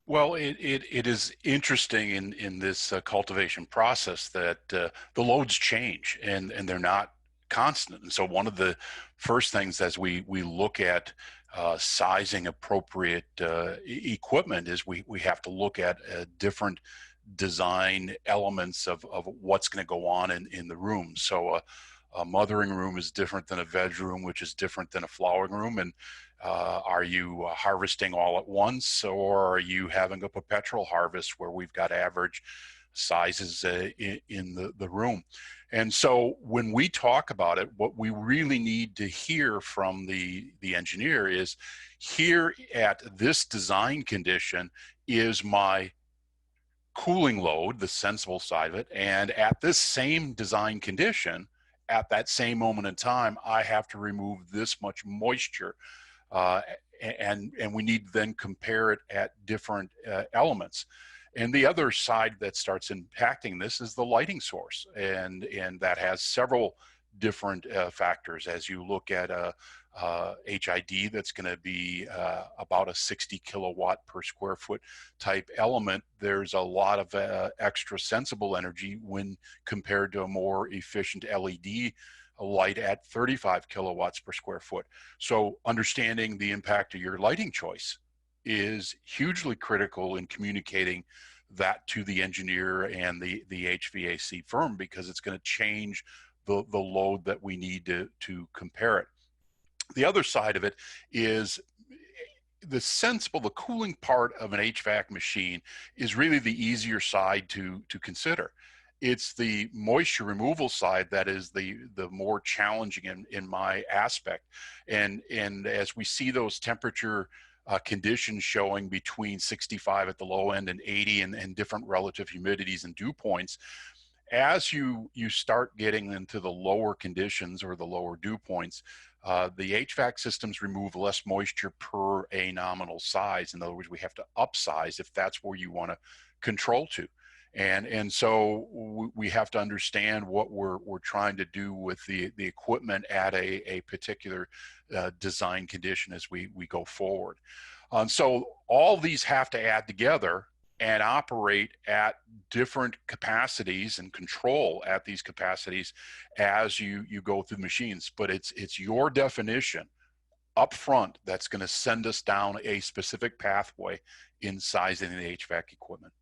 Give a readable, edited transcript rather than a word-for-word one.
Well, it is interesting in this cultivation process that the loads change and they're not constant. And so one of the first things as we look at sizing appropriate equipment is we have to look at different design elements of what's going to go on in the room. So a mothering room is different than a veg room, which is different than a flowering room. And are you harvesting all at once, or are you having a perpetual harvest where we've got average sizes in the room? And so when we talk about it, what we really need to hear from the engineer is, here at this design condition is my cooling load, the sensible side of it, and at this same design condition, at that same moment in time, I have to remove this much moisture, uh, and we need to then compare it at different elements. And the other side that starts impacting this is the lighting source, and that has several different factors. As you look at a HID, that's going to be about a 60 kilowatt per square foot type element. There's a lot of extra sensible energy when compared to a more efficient LED light at 35 kilowatts per square foot. So understanding the impact of your lighting choice is hugely critical in communicating that to the engineer and the HVAC firm, because it's going to change the load that we need to compare it. The other side of it is the cooling part of an HVAC machine is really the easier side to consider. It's the moisture removal side that is the more challenging in my aspect. And as we see those temperature conditions showing between 65 at the low end and 80, and different relative humidities and dew points, as you start getting into the lower conditions or the lower dew points, the HVAC systems remove less moisture per a nominal size. In other words, we have to upsize if that's where you want to control to. And so we have to understand what we're trying to do with the equipment at a particular design condition as we go forward. So all these have to add together and operate at different capacities and control at these capacities as you go through the machines. But it's your definition up front that's going to send us down a specific pathway in sizing the HVAC equipment.